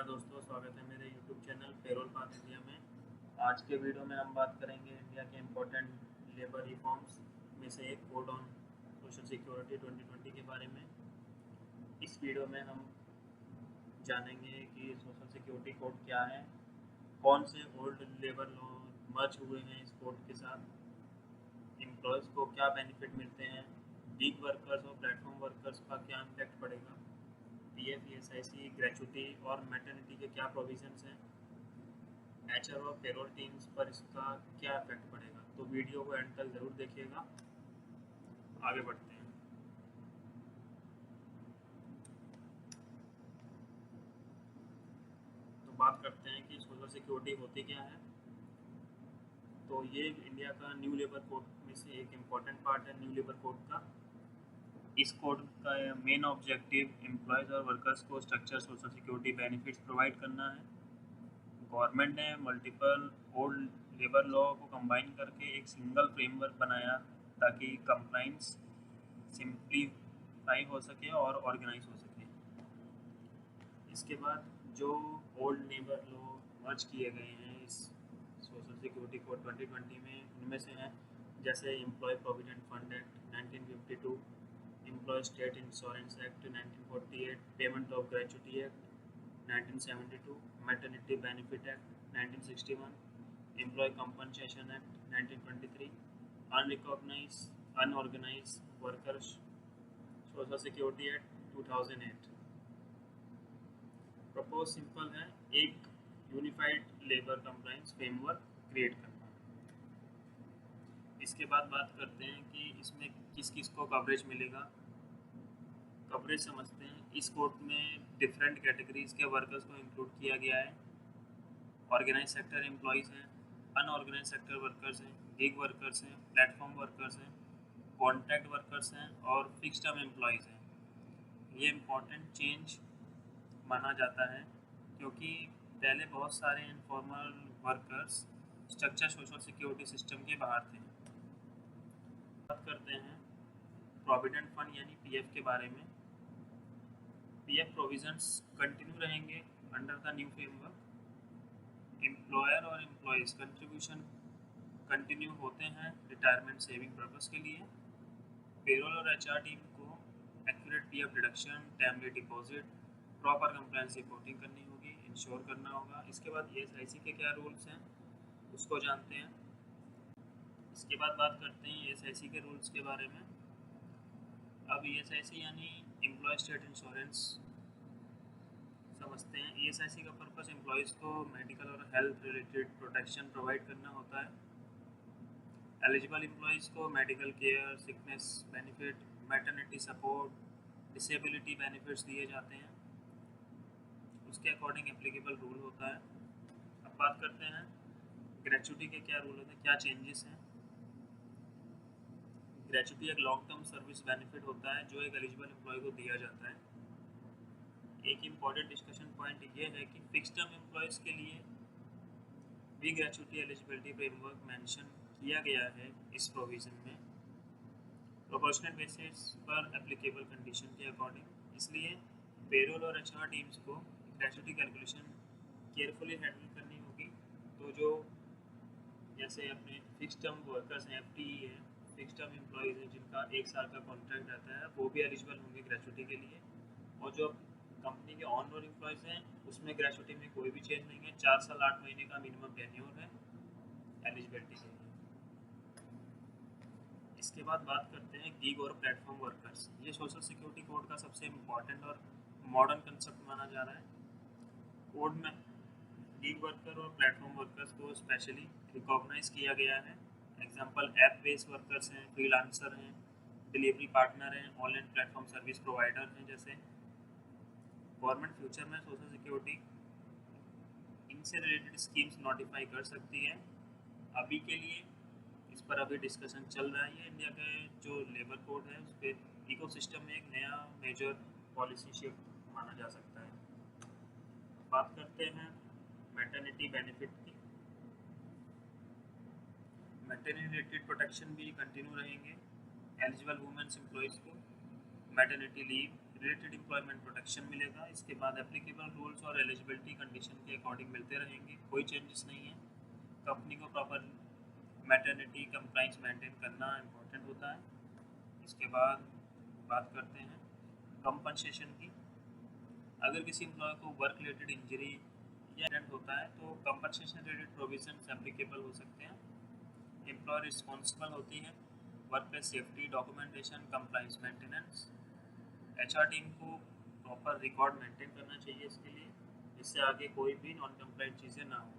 दोस्तों, स्वागत है मेरे YouTube channel payroll path India में। आज के वीडियो में हम बात करेंगे इंडिया के इम्पोर्टेंट लेबर रिफॉर्म्स में से एक कोड ऑन सोशल सिक्योरिटी 2020 के बारे में। इस वीडियो में हम जानेंगे कि सोशल सिक्योरिटी कोड क्या है, कौन से ओल्ड लेबर लॉ मर्ज हुए हैं इस कोड के साथ, एम्प्लॉयज़ को क्या बेनिफिट मिलते हैं, गिग वर्कर्स और प्लेटफॉर्म वर्कर्स का क्या इम्पैक्ट पड़ेगा, पीएफ, ईएसआईसी, ग्रेचुटी और मैटरनिटी के क्या प्रोविजंस हैं, एचआर और पेरोल टीम्स पर इसका क्या इफेक्ट पड़ेगा। तो वीडियो को एंड तक ज़रूर देखिएगा। आगे बढ़ते हैं। तो बात करते हैं कि सोशल सिक्योरिटी होती क्या है। तो ये इंडिया का न्यू लेबर कोड में से एक इम्पॉर्टेंट पार्ट है न्यू लेबर कोड का। इस कोड का मेन ऑब्जेक्टिव एम्प्लॉयज़ और वर्कर्स को structure social security benefits provide करना है। गवर्नमेंट ने मल्टीपल ओल्ड लेबर लॉ को कंबाइन करके एक सिंगल फ्रेमवर्क बनाया ताकि कंप्लाइंस सिंप्लीफाई हो सके और ऑर्गेनाइज हो सके। इसके बाद जो ओल्ड लेबर लॉ मर्ज किए गए हैं इस सोशल सिक्योरिटी कोड 2020 में, उनमें से हैं जैसे employ provident fund act 1952, employ state insurance act 1948, payment of gratuity act 1972, maternity benefit act 1961, employ compensation act 1923, unorganise workers social security act 2008। Propose simple है, एक unified labour compliance framework create करना। इसके बाद बात करते हैं कि इसमें किस किस को कवरेज मिलेगा। कवरेज समझते हैं। इस कोड में डिफरेंट कैटेगरीज के वर्कर्स को इंक्लूड किया गया है। ऑर्गेनाइज सेक्टर एम्प्लॉयज़ हैं, अनऑर्गेनाइज सेक्टर वर्कर्स हैं, गिग वर्कर्स हैं, प्लेटफॉर्म वर्कर्स हैं, कॉन्ट्रैक्ट वर्कर्स हैं और फिक्स टर्म एम्प्लॉयज़ हैं। ये इम्पॉर्टेंट चेंज माना जाता है क्योंकि पहले बहुत सारे informal workers structure social security system के बाहर थे। बात करते हैं प्रोविडेंट फंड यानी पीएफ के बारे में। पीएफ प्रोविजंस कंटिन्यू रहेंगे under the new framework. Employer और एम्प्लॉयज़ कंट्रीब्यूशन कंटिन्यू होते हैं रिटायरमेंट सेविंग पर्पस के लिए। पेरोल और एचआर टीम को accurate PF deduction, timely deposit, proper compliance reporting करनी होगी, इंश्योर करना होगा। इसके बाद ईएसआईसी के क्या रूल्स हैं उसको जानते हैं। इसके बाद बात करते हैं ईएसआईसी के रूल्स के बारे में। अब ईएसआईसी यानी एम्प्लॉय स्टेट इंश्योरेंस समझते हैं। ईएसआईसी का पर्पस एम्प्लॉयज़ को मेडिकल और हेल्थ रिलेटेड प्रोटेक्शन प्रोवाइड करना होता है। एलिजिबल एम्प्लॉयज़ को medical care, sickness benefit, maternity support, disability benefits दिए जाते हैं। उसके अकॉर्डिंग एप्लीकेबल रूल होता है। अब बात करते हैं ग्रेचुटी के क्या रूल होते हैं, क्या चेंजेस हैं। ग्रेचुटी एक लॉन्ग टर्म सर्विस बेनिफिट होता है जो एक एलिजिबल एम्प्लॉय को दिया जाता है। एक इम्पॉर्टेंट डिस्कशन पॉइंट ये है कि फिक्स टर्म एम्प्लॉयज़ के लिए भी ग्रेचुटी एलिजिबिलिटी फ्रेमवर्क मेंशन किया गया है इस प्रोविज़न में, प्रोपोर्शनल बेसिस पर एप्लीकेबल कंडीशन के अकॉर्डिंग। इसलिए पेरोल और एचआर टीम्स को ग्रेचुटी कैलकुलेशन केयरफुली हैंडल करनी होगी। तो जो जैसे अपने फिक्स टर्म वर्कर्स हैं, एफटीई है, फिक्स टर्म एम्प्लॉयज़ हैं जिनका 1 साल का कॉन्ट्रैक्ट रहता है, वो भी एलिजिबल होंगे ग्रेचुटी के लिए। और जो कंपनी के ऑन रोल एम्प्लॉयज़ हैं उसमें ग्रेचुटी में कोई भी चेंज नहीं है। 4 साल 8 महीने का मिनिमम टेन्योर है एलिजिबिलिटी के लिए। इसके बाद बात करते हैं गिग और प्लेटफॉर्म वर्कर्स। ये सोशल सिक्योरिटी कोड का सबसे इम्पॉर्टेंट और मॉडर्न कंसेप्ट माना जा रहा है। कोड में गिग वर्कर और प्लेटफॉर्म वर्कर्स को स्पेशली रिकॉग्नाइज किया गया है। एग्जांपल ऐप बेस्ड वर्कर्स हैं, फ्रीलांसर हैं, डिलीवरी पार्टनर हैं, ऑनलाइन प्लेटफॉर्म सर्विस प्रोवाइडर हैं। जैसे गवर्नमेंट फ्यूचर में सोशल सिक्योरिटी इनसे रिलेटेड स्कीम्स नोटिफाई कर सकती है। अभी के लिए इस पर अभी डिस्कशन चल रहा है। ये इंडिया का जो लेबर कोड है उस पर इकोसिस्टम में एक नया मेजर पॉलिसी शिफ्ट माना जा सकता है। बात करते हैं मैटरनिटी बेनिफिट की। मैटरनिटी रिलेटेड प्रोटेक्शन भी कंटिन्यू रहेंगे। एलिजिबल वुमेन्स एम्प्लॉयज़ को maternity leave, related employment protection मिलेगा। इसके बाद एप्लीकेबल रूल्स और एलिजिबिलिटी कंडीशन के अकॉर्डिंग मिलते रहेंगे, कोई चेंजेस नहीं है। कंपनी को प्रॉपर मैटरनिटी कंप्लाइंस मेंटेन करना इम्पोर्टेंट होता है। इसके बाद बात करते हैं कंपनसेशन की। अगर किसी एम्प्लॉय को वर्क रिलेटेड इंजरी या एक्सीडेंट होता है तो कंपनसेशन रिलेटेड प्रोविजंस एप्लीकेबल हो सकते हैं। एम्प्लॉय रिस्पॉन्सिबल होती है work place safety, documentation, compliance maintenance. HR team को प्रॉपर रिकॉर्ड मेंटेन करना चाहिए इसके लिए, इससे आगे कोई भी नॉन कंप्लाइंट चीज़ें ना हो।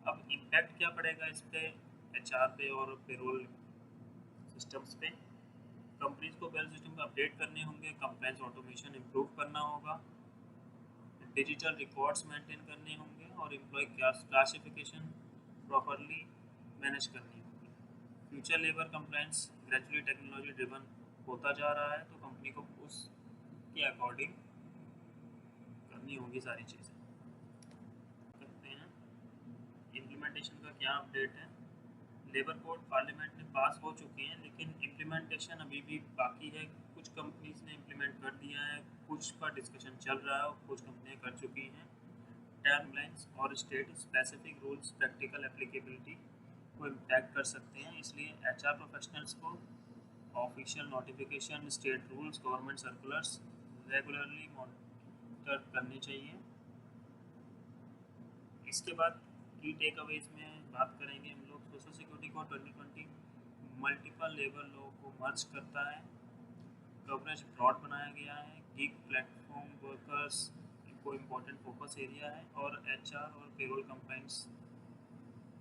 अब इम्पैक्ट क्या पड़ेगा इस पे एचआर पे और पेरोल सिस्टम्स पे। कंपनीज को पेरोल सिस्टम अपडेट करने होंगे, कंप्लाइंस ऑटोमेशन इम्प्रूव करना होगा, डिजिटल रिकॉर्ड्स मेंटेन करने होंगे और एम्प्लॉय क्लासिफिकेशन प्रॉपरली मैनेज करनी होगी। Future labour compliance gradually technology driven होता जा रहा है, तो कंपनी को उसके अकॉर्डिंग करनी होगी सारी चीज़ें। करते हैं इम्प्लीमेंटेशन का क्या अपडेट है। लेबर कोड पार्लियामेंट में पास हो चुके हैं, लेकिन इम्प्लीमेंटेशन अभी भी बाकी है। कुछ कंपनीज ने इम्प्लीमेंट कर दिया है, कुछ पर डिस्कशन चल रहा है और कुछ कंपनियां कर चुकी हैं। टाइमलाइंस और state specific rules practical applicability को इम्पैक्ट कर सकते हैं, इसलिए एचआर प्रोफेशनल्स को official notification, state rules, government circulars regularly monitor करनी चाहिए। इसके बाद की टेक अवेज में बात करेंगे हम लोग। सोशल सिक्योरिटी को 2020 मल्टीपल लेबर लॉ को मर्ज करता है, कवरेज ब्रॉड बनाया गया है, गिग प्लेटफॉर्म वर्कर्स को इम्पोर्टेंट फोकस एरिया है और एचआर और पेरोल कंप्लाइंस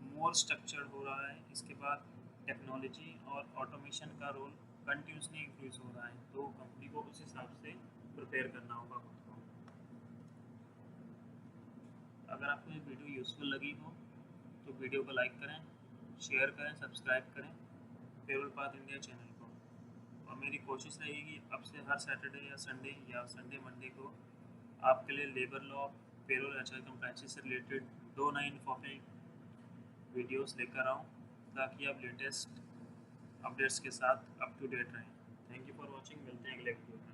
मोर स्ट्रक्चर्ड हो रहा है। इसके बाद टेक्नोलॉजी और ऑटोमेशन का रोल कंटिन्यूसली इंक्रीज हो रहा है, तो कंपनी को उस हिसाब से प्रिपेयर करना होगा खुद को। अगर आपको ये वीडियो यूज़फुल लगी हो तो वीडियो को लाइक करें, शेयर करें, सब्सक्राइब करें पेरोल पाथ इंडिया चैनल को। और मेरी कोशिश रहेगी अब से हर सैटरडे या संडे मंडे को आपके लिए labour law, payroll, HR compliance से रिलेटेड 2 नए इन्फॉर्मेटिव वीडियोस लेकर आऊँ, ताकि आप लेटेस्ट अपडेट्स के साथ अप टू डेट रहें। थैंक यू फॉर वॉचिंग, मिलते हैं अगले वीडियो में।